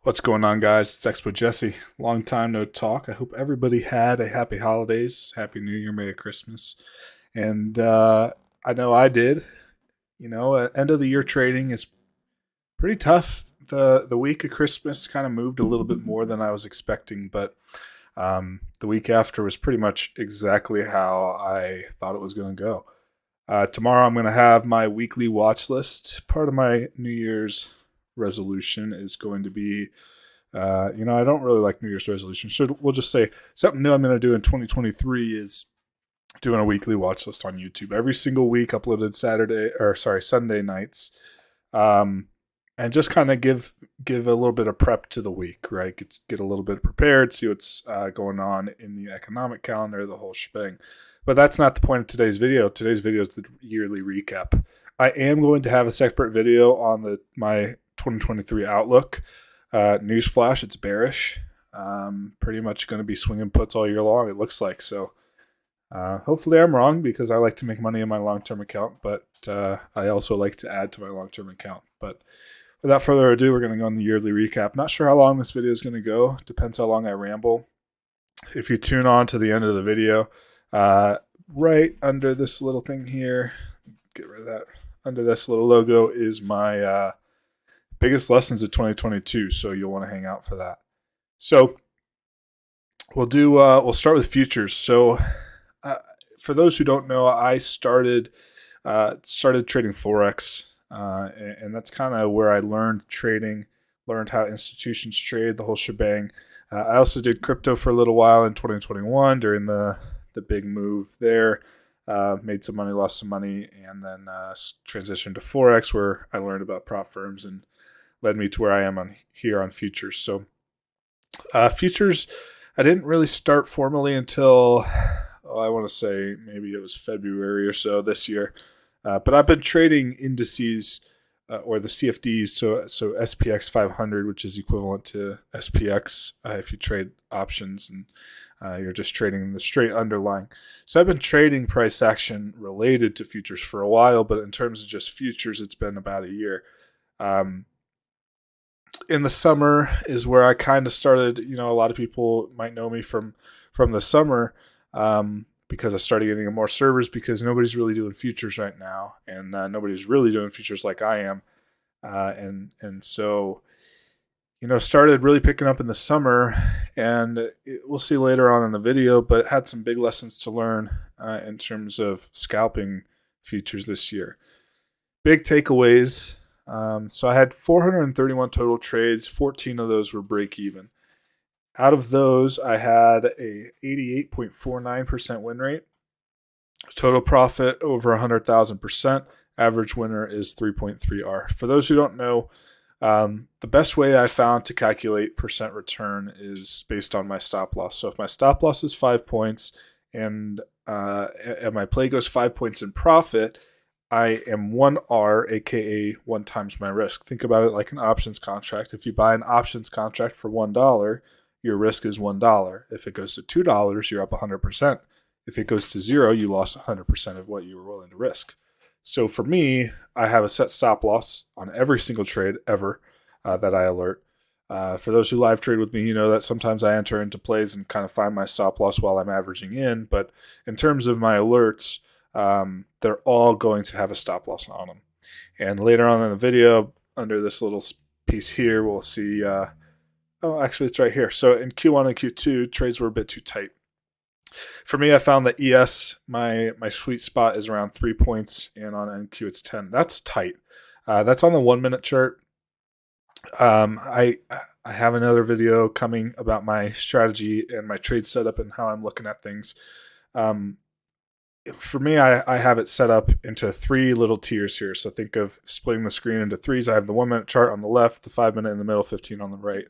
What's going on, guys? It's Expo Jesse. Long time no talk. I hope everybody had a happy holidays, happy New Year, Merry Christmas, and I know I did. End of the year trading is pretty tough. The week of Christmas kind of moved a little bit more than I was expecting, but the week after was pretty much exactly how I thought it was going to go. Tomorrow, I'm going to have my weekly watch list. Part of my New Year's resolution is going to be I don't really like New Year's resolutions. So we'll just say something new I'm going to do in 2023 is doing a weekly watch list on YouTube every single week, uploaded Sunday nights, and just kind of give a little bit of prep to the week, right? Get a little bit prepared, see what's going on in the economic calendar, the whole shebang. But that's not the point of today's video. Today's video is the yearly recap. I am going to have a separate video on my 2023 outlook. Newsflash, it's bearish. Pretty much going to be swinging puts all year long, it looks like. So hopefully I'm wrong, because I like to make money in my long-term account, but I also like to add to my long-term account. But without further ado, we're going to go on the yearly recap. Not sure how long this video is going to go. Depends how long I ramble. If you tune on to the end of the video, right under this little thing here, get rid of that. Under this little logo is my biggest lessons of 2022, so you'll want to hang out for that. So we'll start with futures. So for those who don't know, I started trading forex, and that's kind of where I learned trading, learned how institutions trade, the whole shebang. I also did crypto for a little while in 2021 during the big move there. Made some money, lost some money, and then transitioned to forex, where I learned about prop firms and led me to where I am here on futures. So futures, I didn't really start formally until, I want to say maybe it was February or so this year. But I've been trading indices or the CFDs, so SPX 500, which is equivalent to SPX if you trade options and you're just trading the straight underlying. So I've been trading price action related to futures for a while, but in terms of just futures, it's been about a year. In the summer is where I kind of started. A lot of people might know me from the summer because I started getting more servers, because nobody's really doing futures right now, and nobody's really doing futures like I am, and so started really picking up in the summer, and we'll see later on in the video, but had some big lessons to learn in terms of scalping futures this year. Big takeaways. So I had 431 total trades. 14 of those were break even. Out of those, I had a 88.49% win rate. Total profit over 100,000%. Average winner is 3.3R. For those who don't know, the best way I found to calculate percent return is based on my stop loss. So if my stop loss is 5 points and my play goes 5 points in profit, I am 1R, aka 1 times my risk. Think about it like an options contract. If you buy an options contract for $1, your risk is $1. If it goes to $2, you're up 100%. If it goes to 0, you lost 100% of what you were willing to risk. So for me, I have a set stop loss on every single trade ever that I alert. For those who live trade with me, you know that sometimes I enter into plays and kind of find my stop loss while I'm averaging in. But in terms of my alerts, they're all going to have a stop loss on them. And later on in the video, under this little piece here, we'll see, actually it's right here. So in Q1 and Q2, trades were a bit too tight. For me, I found that ES, my sweet spot is around 3 points, and on NQ it's 10. That's tight. That's on the 1 minute chart. I have another video coming about my strategy and my trade setup and how I'm looking at things. For me, I have it set up into 3 little tiers here. So think of splitting the screen into 3s. I have the 1 minute chart on the left, the 5 minute in the middle, 15 on the right.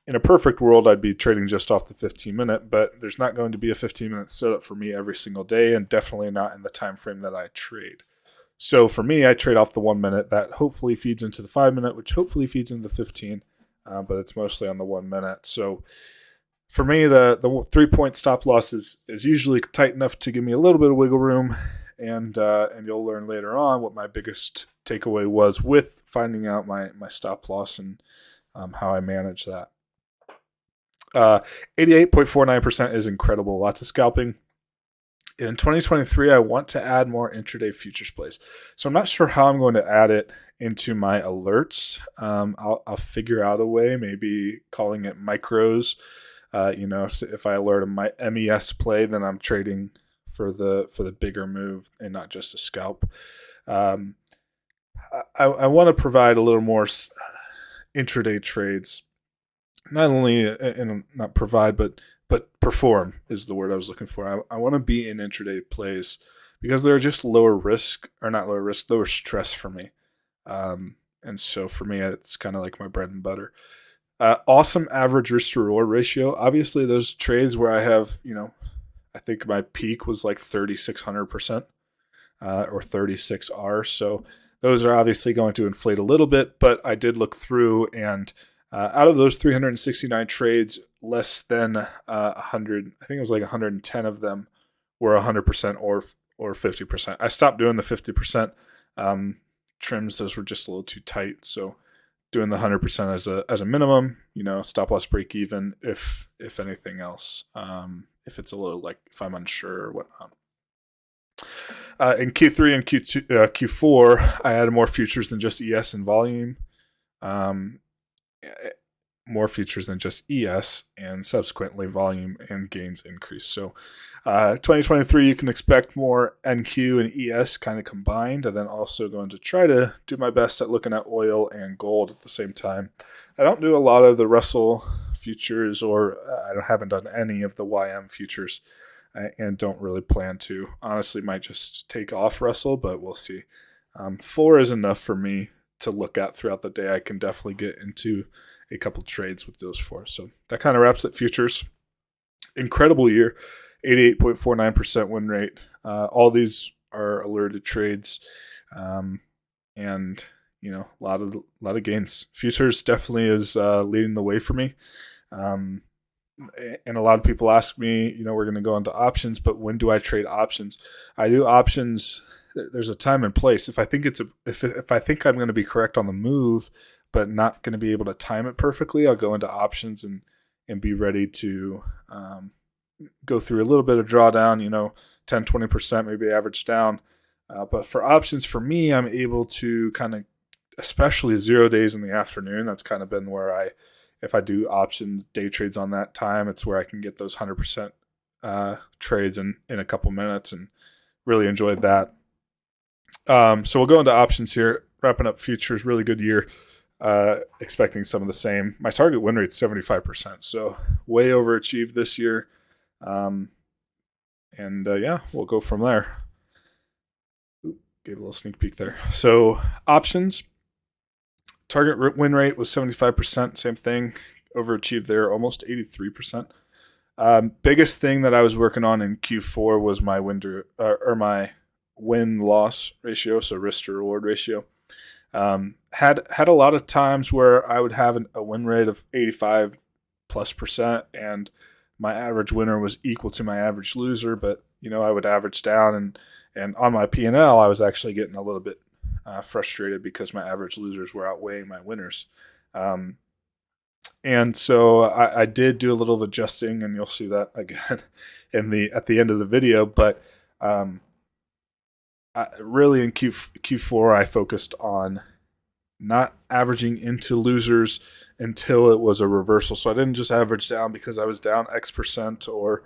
In a perfect world, I'd be trading just off the 15 minute, but there's not going to be a 15 minute setup for me every single day, and definitely not in the time frame that I trade. So for me, I trade off the 1 minute. That hopefully feeds into the 5 minute, which hopefully feeds into the 15, but it's mostly on the 1 minute. So for me, the 3 point stop loss is usually tight enough to give me a little bit of wiggle room, and you'll learn later on what my biggest takeaway was with finding out my stop loss and how I manage that. 88.49% is incredible. Lots of scalping. In 2023, I want to add more intraday futures plays. So I'm not sure how I'm going to add it into my alerts. I'll figure out a way, maybe calling it micros. So if I alert my MES play, then I'm trading for the bigger move and not just a scalp. I want to provide a little more intraday trades. Not only not provide, but perform is the word I was looking for. I want to be in intraday plays because they're just lower risk, or not lower risk, lower stress for me. And so for me, it's kind of like my bread and butter. Awesome average risk to reward ratio. Obviously, those trades where I have, I think my peak was like 3,600% or 36R. So those are obviously going to inflate a little bit, but I did look through, and out of those 369 trades, less than 100, I think it was like 110 of them were 100% or 50%. I stopped doing the 50% trims; those were just a little too tight. So doing the 100% as a minimum, stop loss break even. If anything else, if it's a little like if I'm unsure or whatnot. In Q3 and Q4, I added more futures than just ES and volume. More features than just ES, and subsequently volume and gains increase. So 2023, you can expect more NQ and ES kind of combined, and then also going to try to do my best at looking at oil and gold at the same time. I don't do a lot of the Russell futures, or I haven't done any of the YM futures, and don't really plan to. Honestly, might just take off Russell, but we'll see. 4 is enough for me to look at throughout the day. I can definitely get into a couple trades with those 4. So that kind of wraps up futures. Incredible year, 88.49% win rate. All these are alerted trades, and a lot of gains. Futures definitely is leading the way for me. And a lot of people ask me, we're going to go into options, but when do I trade options? I do options. There's a time and place. If I think if I think I'm going to be correct on the move, but not going to be able to time it perfectly, I'll go into options and be ready to go through a little bit of drawdown, 10, 20%, maybe average down. But for options, for me, I'm able to kind of, especially 0 days in the afternoon, that's kind of been where if I do options, day trades on that time, it's where I can get those 100% trades in a couple minutes, and really enjoyed that. So we'll go into options here, wrapping up futures, really good year. Expecting some of the same. My target win rate is 75%, so way overachieved this year. We'll go from there. Gave a little sneak peek there. So options, target win rate was 75%, same thing, overachieved there, almost 83%. Biggest thing that I was working on in Q4 was my my win-loss ratio, so risk to reward ratio. Had a lot of times where I would have a win rate of 85+%, and my average winner was equal to my average loser, but I would average down, and on my P&L I was actually getting a little bit frustrated because my average losers were outweighing my winners. And so I did do a little of adjusting, and you'll see that again at the end of the video, but really in Q4, I focused on not averaging into losers until it was a reversal. So I didn't just average down because I was down X% or,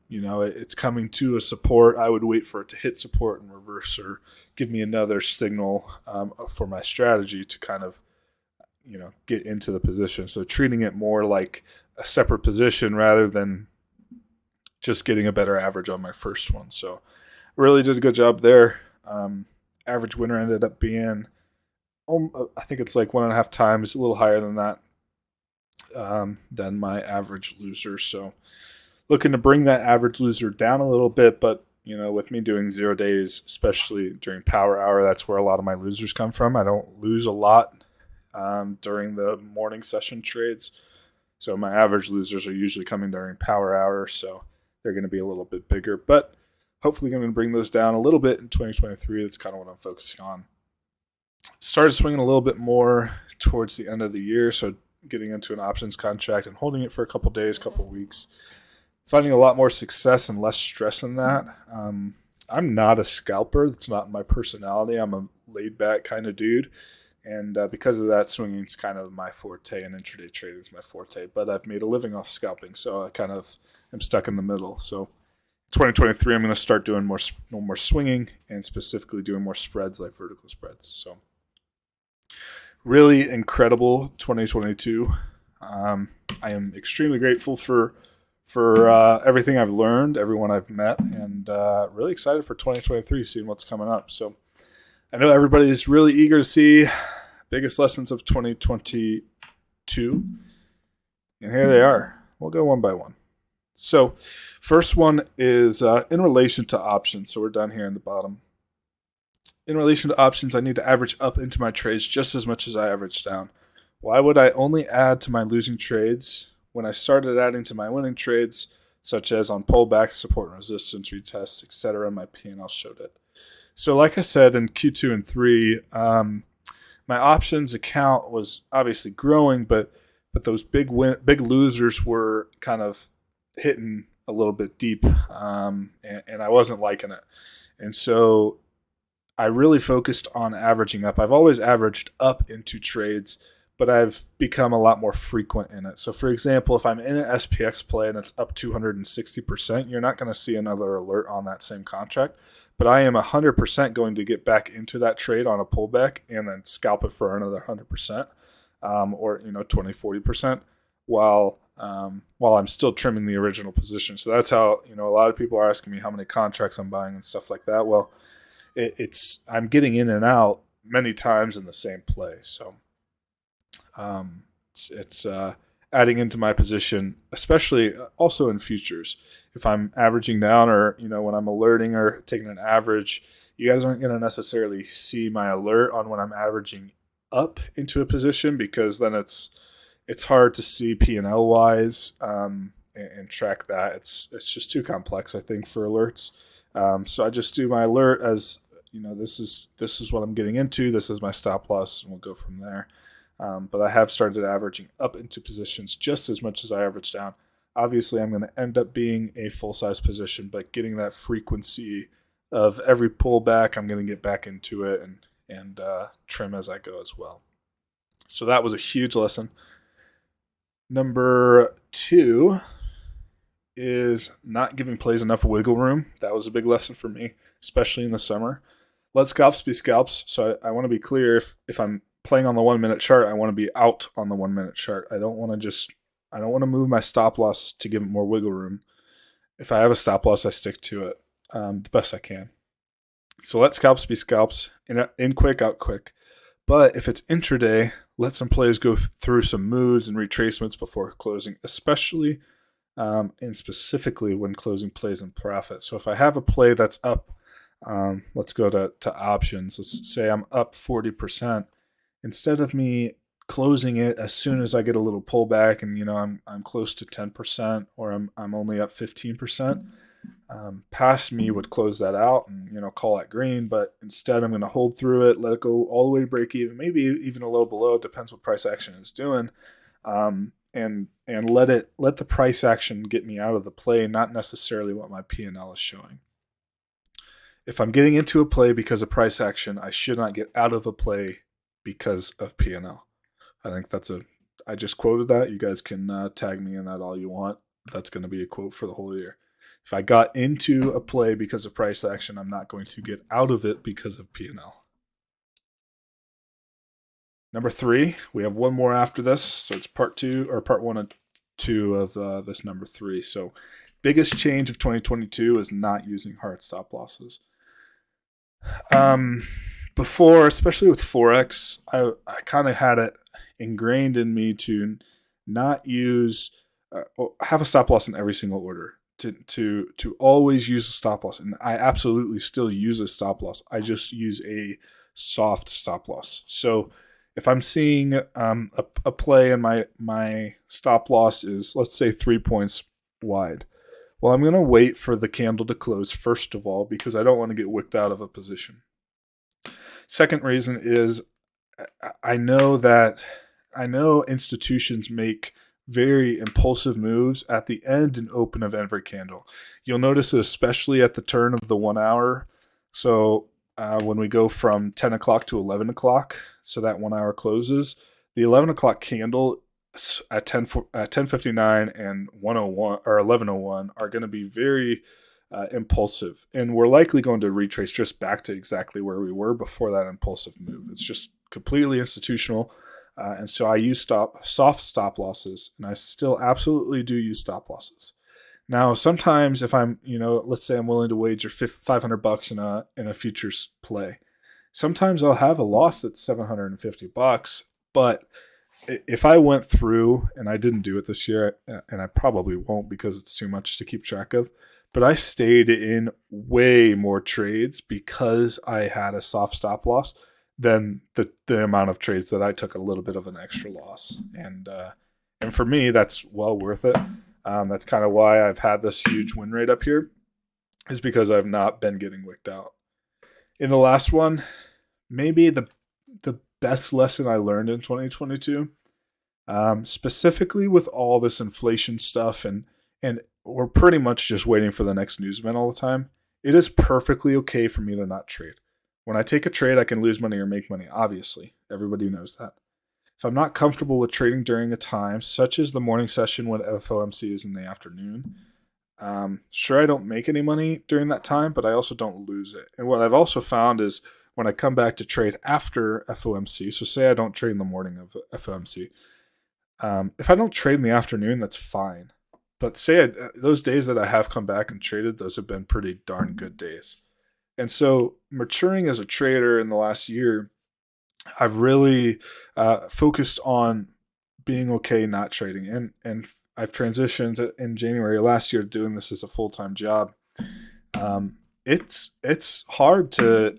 it's coming to a support. I would wait for it to hit support and reverse, or give me another signal for my strategy to kind of, get into the position. So treating it more like a separate position rather than just getting a better average on my first one. So really did a good job there. Average winner ended up being, I think it's like 1.5 times, a little higher than that, than my average loser. So looking to bring that average loser down a little bit, but with me doing 0 days, especially during power hour, that's where a lot of my losers come from. I don't lose a lot during the morning session trades. So my average losers are usually coming during power hour, so they're going to be a little bit bigger, but hopefully going to bring those down a little bit in 2023. That's kind of what I'm focusing on. started swinging a little bit more towards the end of the year, so getting into an options contract and holding it for a couple days, couple weeks, finding a lot more success and less stress in that. I'm not a scalper. That's not my personality. I'm a laid back kind of dude. And because of that, swinging is kind of my forte, and intraday trading is my forte. But I've made a living off scalping, so I kind of am stuck in the middle. So 2023, I'm going to start doing more swinging, and specifically doing more spreads like vertical spreads. So really incredible 2022. I am extremely grateful for everything I've learned, everyone I've met, and really excited for 2023, seeing what's coming up. So I know everybody's really eager to see biggest lessons of 2022, and here they are. We'll go one by one. So first one is in relation to options. So we're done here in the bottom. In relation to options, I need to average up into my trades just as much as I average down. Why would I only add to my losing trades when I started adding to my winning trades, such as on pullbacks, support and resistance, retests, etc.? My P&L showed it. So like I said in Q2 and 3, my options account was obviously growing, but those big losers were kind of hitting a little bit deep, and I wasn't liking it. And so I really focused on averaging up. I've always averaged up into trades, but I've become a lot more frequent in it. So for example, if I'm in an SPX play and it's up 260%, you're not going to see another alert on that same contract. But I am 100% going to get back into that trade on a pullback and then scalp it for another 100%, or 20, 40%, while I'm still trimming the original position. So that's how, a lot of people are asking me how many contracts I'm buying and stuff like that. Well, I'm getting in and out many times in the same play. So it's adding into my position, especially also in futures. If I'm averaging down, or when I'm alerting or taking an average, you guys aren't going to necessarily see my alert on when I'm averaging up into a position, because then it's hard to see P&L wise and track that. It's just too complex, I think, for alerts. So I just do my alert as this is what I'm getting into. This is my stop loss, and we'll go from there. But I have started averaging up into positions just as much as I average down. Obviously, I'm going to end up being a full-size position, but getting that frequency of every pullback, I'm going to get back into it and trim as I go as well. So that was a huge lesson. Number 2 is not giving plays enough wiggle room. That was a big lesson for me, especially in the summer. Let scalps be scalps. So I want to be clear. If I'm playing on the 1 minute chart, I want to be out on the 1 minute chart. I don't want to move my stop loss to give it more wiggle room. If I have a stop loss, I stick to it the best I can. So let scalps be scalps. In quick, out quick. But if it's intraday, let some players go through some moves and retracements before closing, especially and specifically when closing plays in profit. So if I have a play that's up, let's go to options. Let's say I'm up 40%. Instead of me closing it as soon as I get a little pullback and I'm close to 10%, or I'm only up 15%, past me would close that out and call it green. But instead, I'm going to hold through it, let it go all the way to break even, maybe even a little below. It depends what price action is doing, and let the price action get me out of the play, not necessarily what my P&L is showing. If I'm getting into a play because of price action, I should not get out of a play because of P&L. I think I just quoted that. You guys can tag me in that all you want. That's going to be a quote for the whole year. If I got into a play because of price action, I'm not going to get out of it because of P&L. Number 3, we have one more after this. So it's part 1 and 2 of this number 3. So biggest change of 2022 is not using hard stop losses. Before, especially with forex, I kind of had it ingrained in me to not use have a stop loss in every single order, to always use a stop loss. And I absolutely still use a stop loss. I just use a soft stop loss. So if I'm seeing a play and my stop loss is, let's say, 3 points wide, well, I'm going to wait for the candle to close first of all, because I don't want to get wicked out of a position. Second reason is I know that I know institutions make very impulsive moves at the end and open of every candle. You'll notice it especially at the turn of the 1 hour. So when we go from 10 o'clock to 11 o'clock, so that 1 hour closes, the 11 o'clock candle at 10:59 and 101 or 11:01 are going to be very impulsive, and we're likely going to retrace just back to exactly where we were before that impulsive move. It's just completely institutional, and so I use soft stop losses, and I still absolutely do use stop losses. Now, sometimes if I'm, let's say I'm willing to wager $500 in a futures play, sometimes I'll have a loss that's $750, but if I went through, and I didn't do it this year, and I probably won't because it's too much to keep track of, but I stayed in way more trades because I had a soft stop loss than the amount of trades that I took a little bit of an extra loss. And for me, that's well worth it. That's kind of why I've had this huge win rate up here, is because I've not been getting wicked out. In the last one, maybe the best lesson I learned in 2022, specifically with all this inflation stuff, and we're pretty much just waiting for the next news event all the time. It is perfectly okay for me to not trade. When I take a trade, I can lose money or make money, obviously. Everybody knows that. If I'm not comfortable with trading during a time, such as the morning session when FOMC is in the afternoon, sure, I don't make any money during that time, but I also don't lose it. And what I've also found is when I come back to trade after FOMC, so say I don't trade in the morning of FOMC, if I don't trade in the afternoon, that's fine. But say those days that I have come back and traded, those have been pretty darn good days. And so maturing as a trader in the last year, I've really focused on being okay not trading. And I've transitioned in January last year to doing this as a full-time job. It's hard to,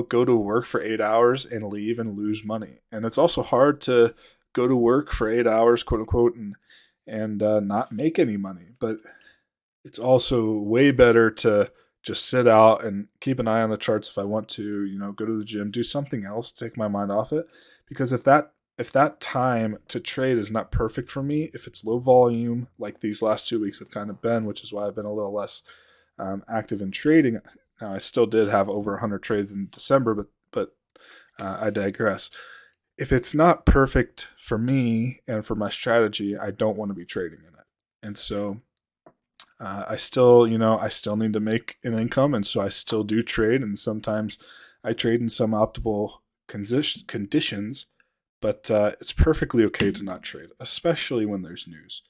go to work for 8 hours and leave and lose money. And it's also hard to go to work for 8 hours, quote unquote, and not make any money. But it's also way better to just sit out and keep an eye on the charts if I want to, go to the gym, do something else to take my mind off it. Because if that time to trade is not perfect for me, if it's low volume like these last 2 weeks have kind of been, which is why I've been a little less active in trading. Now, I still did have over 100 trades in December, but I digress. If it's not perfect for me and for my strategy, I don't want to be trading in it. And so I still need to make an income, and so I still do trade, and sometimes I trade in some optimal conditions, but it's perfectly okay to not trade, especially when there's news.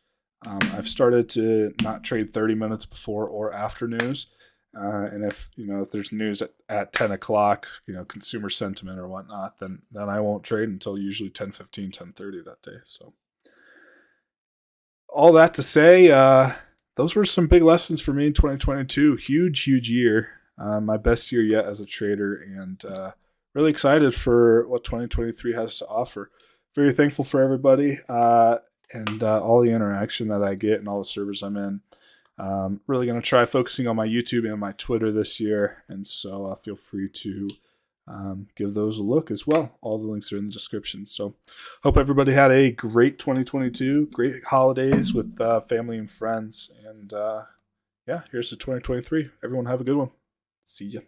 I've started to not trade 30 minutes before or after news, and if there's news at 10 o'clock, consumer sentiment or whatnot, then I won't trade until usually 10:15, 10:30 that day. So all that to say, those were some big lessons for me in 2022. Huge year. My best year yet as a trader, and really excited for what 2023 has to offer. Very thankful for everybody and all the interaction that I get and all the servers I'm in. Really going to try focusing on my YouTube and my Twitter this year, and so feel free to give those a look as well. All the links are in the description. So hope everybody had a great 2022, great holidays with family and friends. And here's to 2023. Everyone have a good one. See ya.